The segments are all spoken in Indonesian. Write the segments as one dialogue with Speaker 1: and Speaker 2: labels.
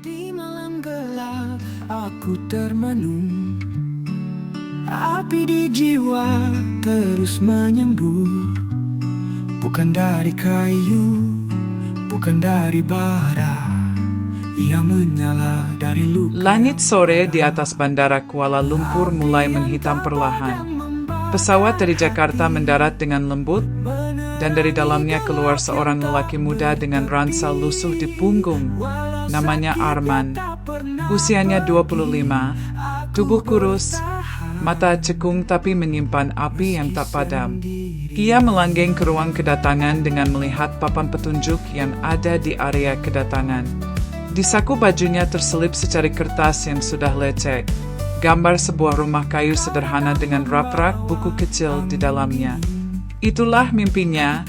Speaker 1: Di malam gelap aku termenung, api di jiwa terus menyembur. Bukan dari kayu, bukan dari bara, yang menyala dari luka.
Speaker 2: Langit sore di atas bandara Kuala Lumpur mulai menghitam perlahan. Pesawat dari Jakarta mendarat dengan lembut, dan dari dalamnya keluar seorang lelaki muda dengan ransel lusuh di punggung. Namanya Arman. Usianya 25, tubuh kurus, mata cekung tapi menyimpan api yang tak padam. Ia melanggeng ke ruang kedatangan dengan melihat papan petunjuk yang ada di area kedatangan. Di saku bajunya terselip secari kertas yang sudah lecek, gambar sebuah rumah kayu sederhana dengan rak-rak buku kecil di dalamnya. Itulah mimpinya,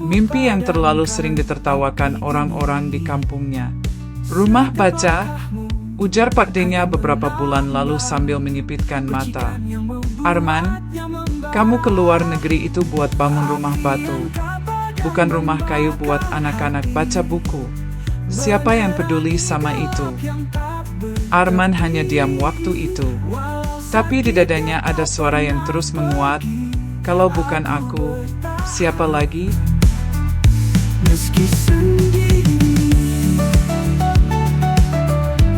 Speaker 2: mimpi yang terlalu sering ditertawakan orang-orang di kampungnya. Rumah baca, ujar Pak D-nya beberapa bulan lalu sambil menyipitkan mata. Arman, kamu ke luar negeri itu buat bangun rumah batu, bukan rumah kayu buat anak-anak baca buku. Siapa yang peduli sama itu? Arman hanya diam waktu itu. Tapi di dadanya ada suara yang terus menguat. Kalau bukan aku, siapa lagi?
Speaker 1: Meski sendiri,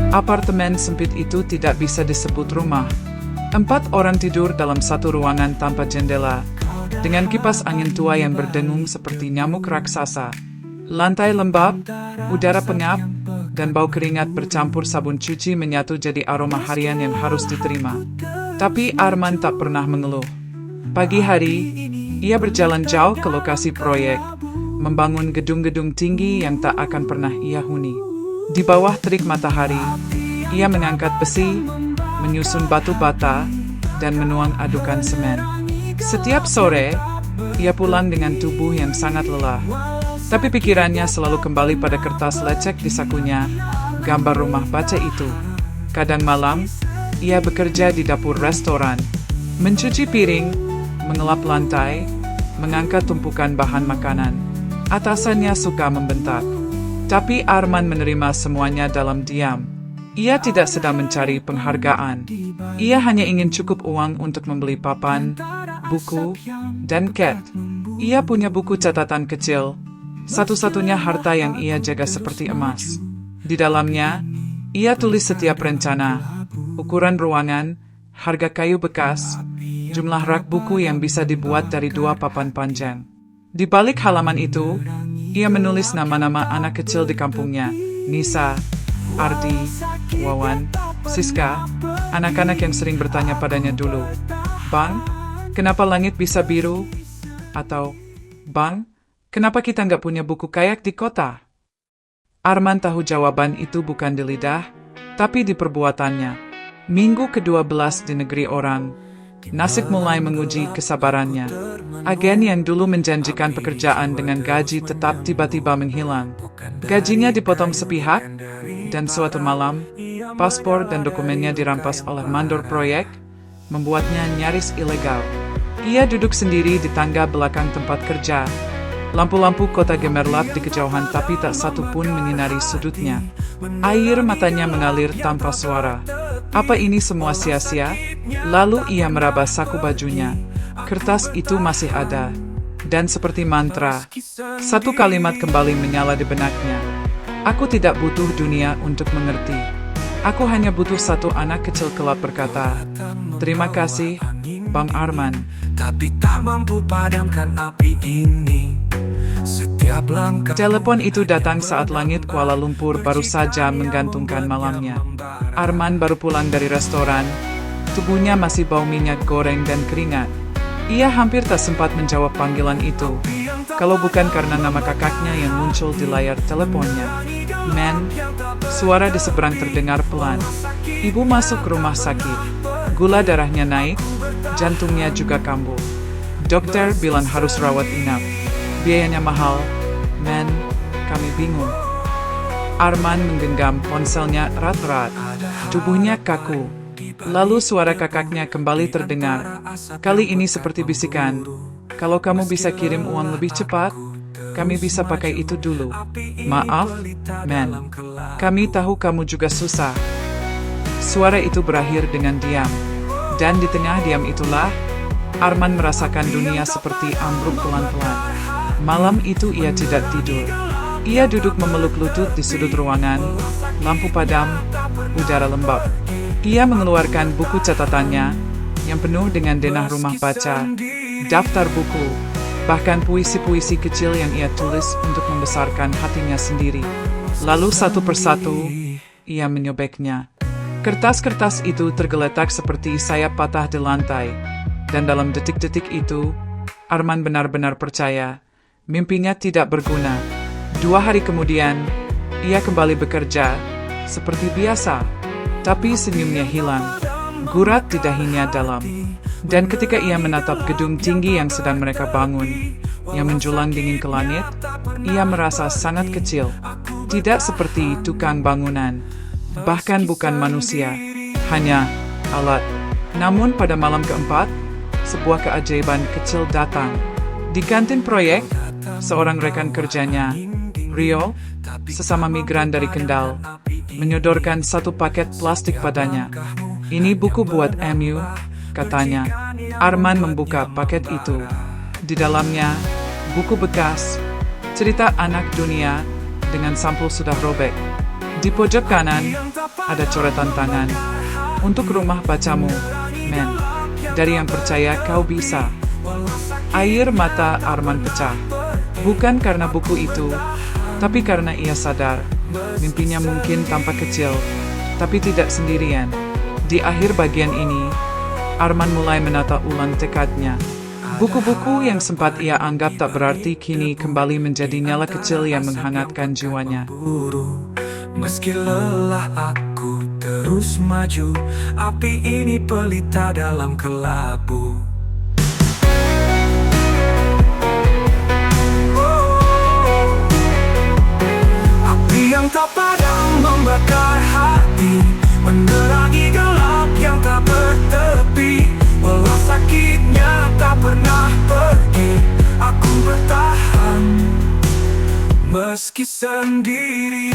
Speaker 2: Apartemen sempit itu tidak bisa disebut rumah. 4 orang tidur dalam satu ruangan tanpa jendela, dengan kipas angin tua yang berdengung seperti nyamuk raksasa. Lantai lembab, udara pengap, dan bau keringat bercampur sabun cuci menyatu jadi aroma harian yang harus diterima. Tapi Arman tak pernah mengeluh. Pagi hari, ia berjalan jauh ke lokasi proyek, membangun gedung-gedung tinggi yang tak akan pernah ia huni. Di bawah terik matahari, ia mengangkat besi, menyusun batu bata, dan menuang adukan semen. Setiap sore, ia pulang dengan tubuh yang sangat lelah. Tapi pikirannya selalu kembali pada kertas lecek di sakunya, gambar rumah baca itu. Kadang malam, ia bekerja di dapur restoran, mencuci piring, mengelap lantai, mengangkat tumpukan bahan makanan. Atasannya suka membentak. Tapi Arman menerima semuanya dalam diam. Ia tidak sedang mencari penghargaan. Ia hanya ingin cukup uang untuk membeli papan, buku, dan cat. Ia punya buku catatan kecil, satu-satunya harta yang ia jaga seperti emas. Di dalamnya, ia tulis setiap rencana, ukuran ruangan, harga kayu bekas, jumlah rak buku yang bisa dibuat dari 2 papan panjang. Di balik halaman itu, ia menulis nama-nama anak kecil di kampungnya, Nisa, Ardi, Wawan, Siska, anak-anak yang sering bertanya padanya dulu, "Bang, kenapa langit bisa biru?" Atau, "Bang, kenapa kita nggak punya buku kayak di kota?" Arman tahu jawaban itu bukan di lidah, tapi di perbuatannya. Minggu ke-12 di negeri orang, nasib mulai menguji kesabarannya. Agen yang dulu menjanjikan pekerjaan dengan gaji tetap tiba-tiba menghilang. Gajinya dipotong sepihak, dan suatu malam, paspor dan dokumennya dirampas oleh mandor proyek, membuatnya nyaris ilegal. Ia duduk sendiri di tangga belakang tempat kerja. Lampu-lampu kota gemerlap di kejauhan tapi tak satu pun menyinari sudutnya. Air matanya mengalir tanpa suara. Apa ini semua sia-sia? Lalu ia meraba saku bajunya. Kertas itu masih ada. Dan seperti mantra, satu kalimat kembali menyala di benaknya. Aku tidak butuh dunia untuk mengerti. Aku hanya butuh satu anak kecil kelak berkata, "Terima kasih, Bang Arman."
Speaker 1: tapi tak mampu padamkan api ini. Setiap langkah.
Speaker 2: Telepon itu datang saat langit Kuala Lumpur baru saja menggantungkan malamnya. Arman baru pulang dari restoran. Tubuhnya masih bau minyak goreng dan keringat. Ia hampir tak sempat menjawab panggilan itu, kalau bukan karena nama kakaknya yang muncul di layar teleponnya. "Men," suara di seberang terdengar pelan. "Ibu masuk rumah sakit. Gula darahnya naik, jantungnya juga kambuh. Dokter bilang harus rawat inap. Biayanya mahal. Men, kami bingung." Arman menggenggam ponselnya erat-erat. Tubuhnya kaku. Lalu suara kakaknya kembali terdengar. Kali ini seperti bisikan, "Kalau kamu bisa kirim uang lebih cepat, kami bisa pakai itu dulu. Maaf, men. Kami tahu kamu juga susah. Suara itu berakhir dengan diam. Dan di tengah diam itulah, Arman merasakan dunia seperti ambruk pelan-pelan. Malam itu ia tidak tidur. Ia duduk memeluk lutut di sudut ruangan, lampu padam, udara lembab. Ia mengeluarkan buku catatannya, yang penuh dengan denah rumah baca, daftar buku, bahkan puisi-puisi kecil yang ia tulis untuk membesarkan hatinya sendiri. Lalu satu persatu, ia menyobeknya. Kertas-kertas itu tergeletak seperti sayap patah di lantai, dan dalam detik-detik itu, Arman benar-benar percaya, mimpinya tidak berguna. 2 hari kemudian, ia kembali bekerja, seperti biasa, tapi senyumnya hilang, gurat di dahinya dalam. Dan ketika ia menatap gedung tinggi yang sedang mereka bangun, yang menjulang dingin ke langit, ia merasa sangat kecil, tidak seperti tukang bangunan, bahkan bukan manusia, hanya alat. Namun pada malam keempat, sebuah keajaiban kecil datang. Di kantin proyek, seorang rekan kerjanya, Rio, sesama migran dari Kendal, menyodorkan satu paket plastik padanya. Ini buku buat MU, katanya. Arman membuka paket itu. Di dalamnya, buku bekas, cerita anak dunia, dengan sampul sudah robek. Di pojok kanan, ada coretan tangan. Untuk rumah bacamu, men. Dari yang percaya kau bisa. Air mata Arman pecah. Bukan karena buku itu, tapi karena ia sadar, mimpinya mungkin tampak kecil, tapi tidak sendirian. Di akhir bagian ini, Arman mulai menata ulang tekadnya. Buku-buku yang sempat ia anggap tak berarti kini kembali menjadi nyala kecil yang menghangatkan jiwanya.
Speaker 1: Meski lelah aku terus maju, api ini pelita dalam kelabu. Api yang tak padam membakar hati, menerangi gelap yang tak bertepi. Walau sakitnya tak pernah pergi, aku bertahan meski sendiri.